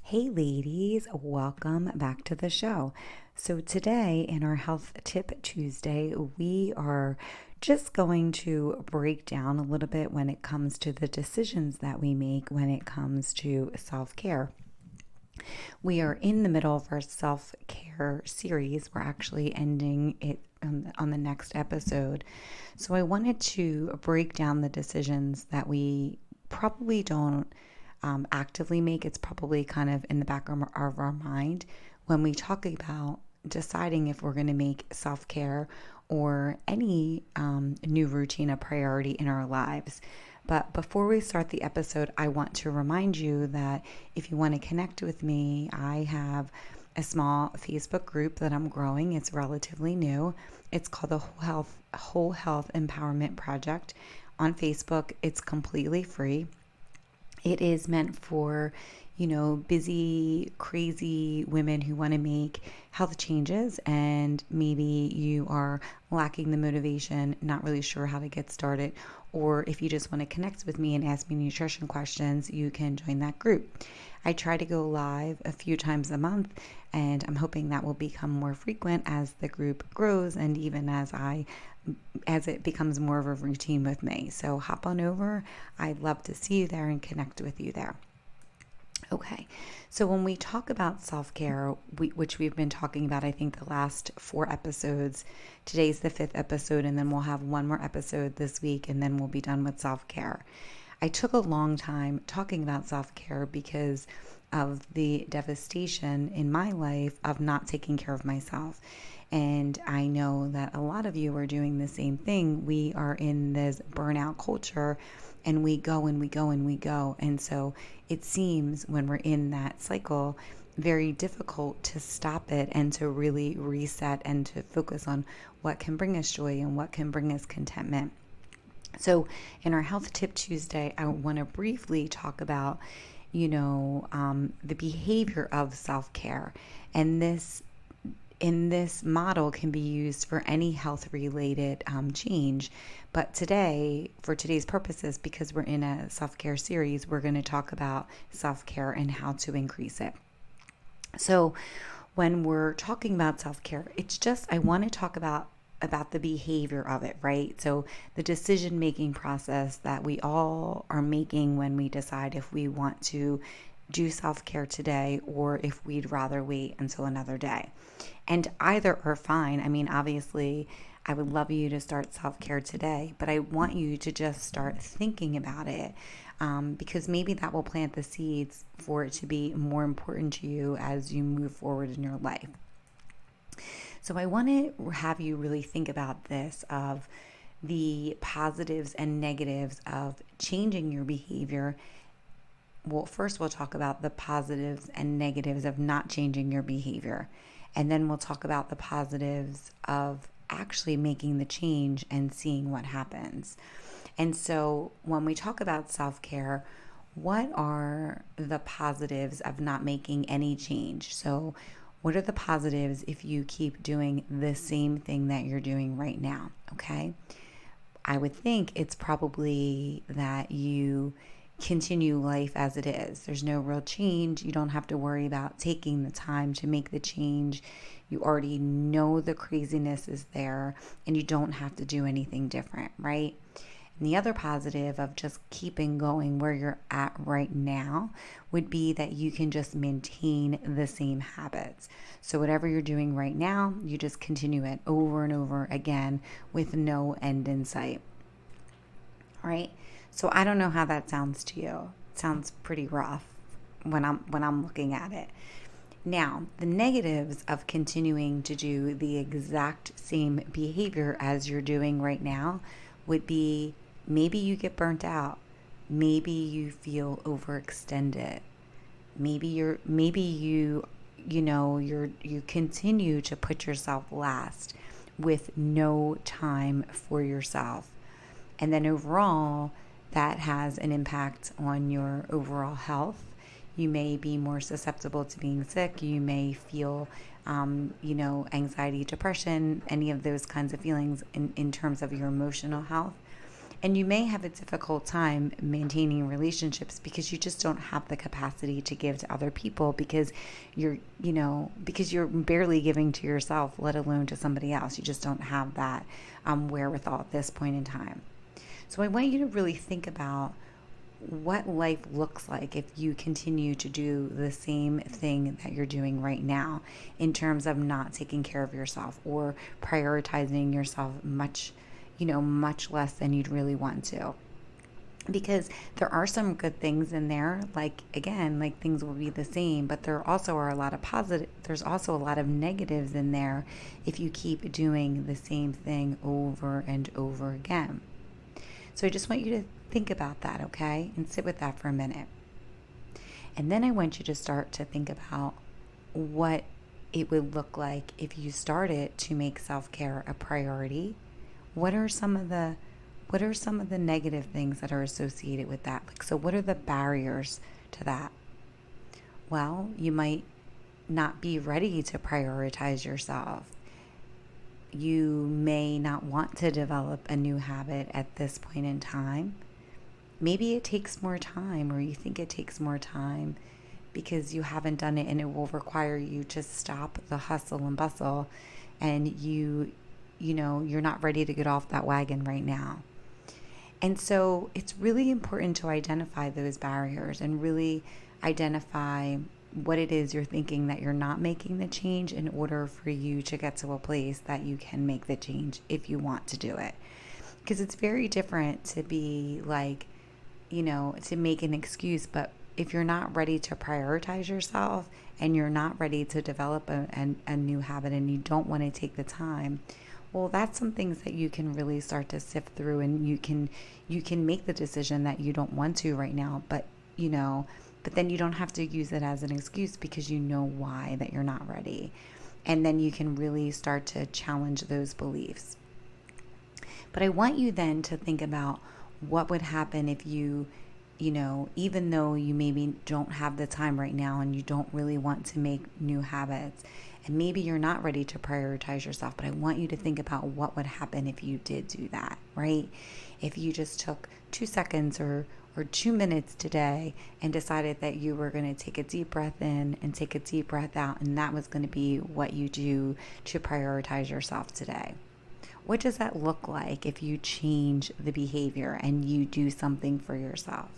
Hey ladies, welcome back to the show. So today in our Health Tip Tuesday, we are just going to break down a little bit when it comes to the decisions that we make when it comes to self-care. We are in the middle of our self-care series. We're actually ending it on the next episode. So I wanted to break down the decisions that we probably don't actively make. It's probably kind of in the back of our mind when we talk about deciding if we're going to make self care or any new routine a priority in our lives. But before we start the episode, I want to remind you that if you want to connect with me, I have a small Facebook group that I'm growing. It's relatively new. It's called the Whole Health Empowerment Project on Facebook. It's completely free. It is meant for, busy, crazy women who want to make health changes, and maybe you are lacking the motivation, not really sure how to get started, or if you just want to connect with me and ask me nutrition questions, you can join that group. I try to go live a few times a month, and I'm hoping that will become more frequent as the group grows and even as it becomes more of a routine with me. So hop on over. I'd love to see you there and connect with you there. Okay, so when we talk about self-care, which we've been talking about, I think the last 4 episodes, today's the 5th episode, and then we'll have one more episode this week, and then we'll be done with self-care. I took a long time talking about self-care because of the devastation in my life of not taking care of myself. And I know that a lot of you are doing the same thing. We are in this burnout culture, and we go and we go and we go. And so it seems when we're in that cycle, very difficult to stop it and to really reset and to focus on what can bring us joy and what can bring us contentment. So in our Health Tip Tuesday, I want to briefly talk about, the behavior of self-care. And this model can be used for any health related change. But today, for today's purposes, because we're in a self-care series, we're going to talk about self-care and how to increase it. So when we're talking about self-care, I want to talk about the behavior of it, right? So the decision making process that we all are making when we decide if we want to do self-care today or if we'd rather wait until another day. And either are fine. I mean, obviously, I would love you to start self-care today, but I want you to just start thinking about it, because maybe that will plant the seeds for it to be more important to you as you move forward in your life. So I want to have you really think about this, of the positives and negatives of changing your behavior. Well, first we'll talk about the positives and negatives of not changing your behavior. And then we'll talk about the positives of actually making the change and seeing what happens. And so when we talk about self-care, what are the positives of not making any change? So what are the positives if you keep doing the same thing that you're doing right now? Okay. I would think it's probably that you continue life as it is. There's no real change. You don't have to worry about taking the time to make the change. You already know the craziness is there and you don't have to do anything different, right? And the other positive of just keeping going where you're at right now would be that you can just maintain the same habits. So whatever you're doing right now, you just continue it over and over again with no end in sight. All right? So I don't know how that sounds to you. It sounds pretty rough when I'm looking at it. Now, the negatives of continuing to do the exact same behavior as you're doing right now would be maybe you get burnt out. Maybe you feel overextended. Maybe you continue to put yourself last with no time for yourself. And then overall, that has an impact on your overall health. You may be more susceptible to being sick. You may feel, anxiety, depression, any of those kinds of feelings in terms of your emotional health. And you may have a difficult time maintaining relationships because you just don't have the capacity to give to other people because because you're barely giving to yourself, let alone to somebody else. You just don't have that wherewithal at this point in time. So I want you to really think about what life looks like if you continue to do the same thing that you're doing right now in terms of not taking care of yourself or prioritizing yourself much less than you'd really want to. Because there are some good things in there, like things will be the same, but there also are a lot of there's also a lot of negatives in there if you keep doing the same thing over and over again. So I just want you to think about that, okay? And sit with that for a minute. And then I want you to start to think about what it would look like if you started to make self-care a priority. What are some of the negative things that are associated with that? So what are the barriers to that? Well, you might not be ready to prioritize yourself. You may not want to develop a new habit at this point in time. Maybe it takes more time, or you think it takes more time because you haven't done it, and it will require you to stop the hustle and bustle, and you're not ready to get off that wagon right now. And so it's really important to identify those barriers and really identify what it is you're thinking that you're not making the change in order for you to get to a place that you can make the change if you want to do it. Because it's very different to be to make an excuse, but if you're not ready to prioritize yourself and you're not ready to develop a new habit and you don't want to take the time, well, that's some things that you can really start to sift through, and you can make the decision that you don't want to right now, but then you don't have to use it as an excuse because you know why that you're not ready. And then you can really start to challenge those beliefs. But I want you then to think about what would happen if you even though you maybe don't have the time right now and you don't really want to make new habits, and maybe you're not ready to prioritize yourself, but I want you to think about what would happen if you did do that, right? If you just took 2 seconds or 2 minutes today and decided that you were going to take a deep breath in and take a deep breath out, and that was going to be what you do to prioritize yourself today. What does that look like if you change the behavior and you do something for yourself?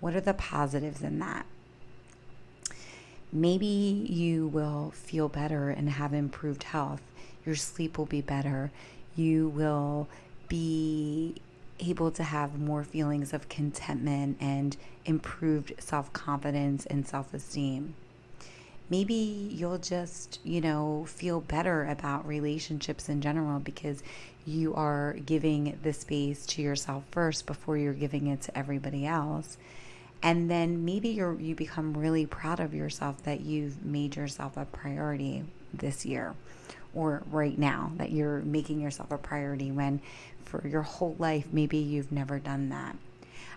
What are the positives in that? Maybe you will feel better and have improved health. Your sleep will be better. You will be able to have more feelings of contentment and improved self-confidence and self-esteem. Maybe you'll just, feel better about relationships in general because you are giving the space to yourself first before you're giving it to everybody else. And then maybe you become really proud of yourself that you've made yourself a priority this year or right now, that you're making yourself a priority when for your whole life, maybe you've never done that.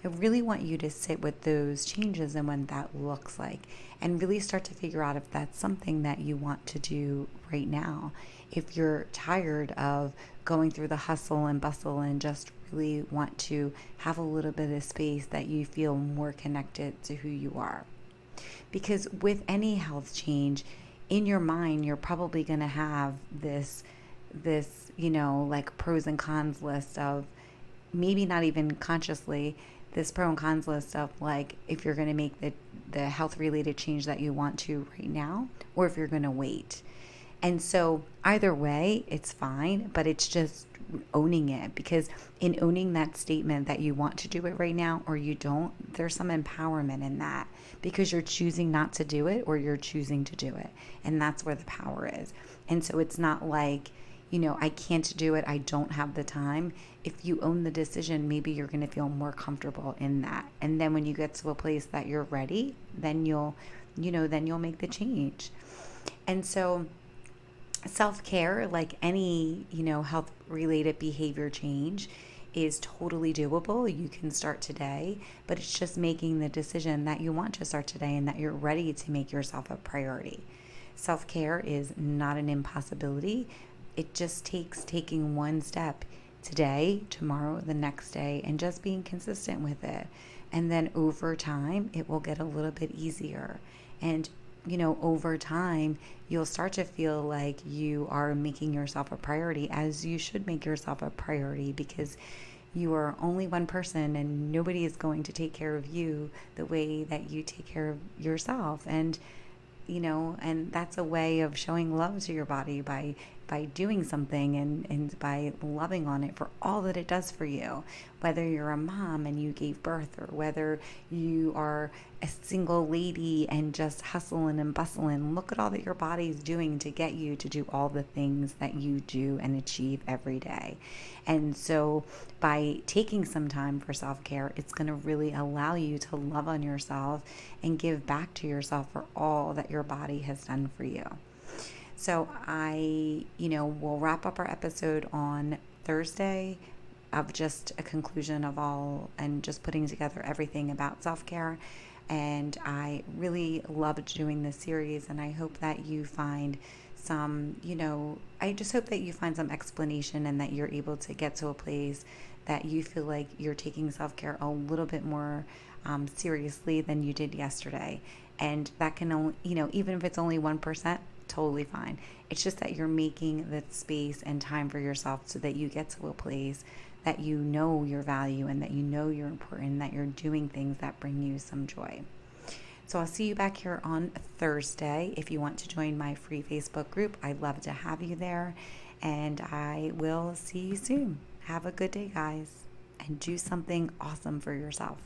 I really want you to sit with those changes and what that looks like and really start to figure out if that's something that you want to do right now. If you're tired of going through the hustle and bustle and just really want to have a little bit of space that you feel more connected to who you are. Because with any health change, in your mind, you're probably going to have this pros and cons list of, maybe not even consciously, this pro and cons list of if you're going to make the health related change that you want to right now, or if you're going to wait. And so either way, it's fine, but it's just owning it, because in owning that statement that you want to do it right now or you don't, there's some empowerment in that, because you're choosing not to do it or you're choosing to do it. And that's where the power is. And so it's not I can't do it, I don't have the time. If you own the decision, maybe you're going to feel more comfortable in that. And then when you get to a place that you're ready, then you'll make the change. And so self-care, like any, health related behavior change, is totally doable. You can start today, but it's just making the decision that you want to start today and that you're ready to make yourself a priority. Self-care is not an impossibility. It just takes taking one step today, tomorrow, the next day, and just being consistent with it. And then over time, it will get a little bit easier. And over time, you'll start to feel like you are making yourself a priority, as you should make yourself a priority, because you are only one person and nobody is going to take care of you the way that you take care of yourself. And that's a way of showing love to your body by doing something and by loving on it for all that it does for you. Whether you're a mom and you gave birth, or whether you are a single lady and just hustling and bustling, look at all that your body is doing to get you to do all the things that you do and achieve every day. And so by taking some time for self-care, it's going to really allow you to love on yourself and give back to yourself for all that your body has done for you. So I, will wrap up our episode on Thursday of just a conclusion of all and just putting together everything about self-care. And I really loved doing this series, and I hope that you find some, I just hope that you find some explanation and that you're able to get to a place that you feel like you're taking self-care a little bit more seriously than you did yesterday. And that can only, even if it's only 1%, totally fine. It's just that you're making the space and time for yourself so that you get to a place that you know your value and that you know you're important and that you're doing things that bring you some joy. So I'll see you back here on Thursday. If you want to join my free Facebook group, I'd love to have you there. And I will see you soon. Have a good day, guys, and do something awesome for yourself.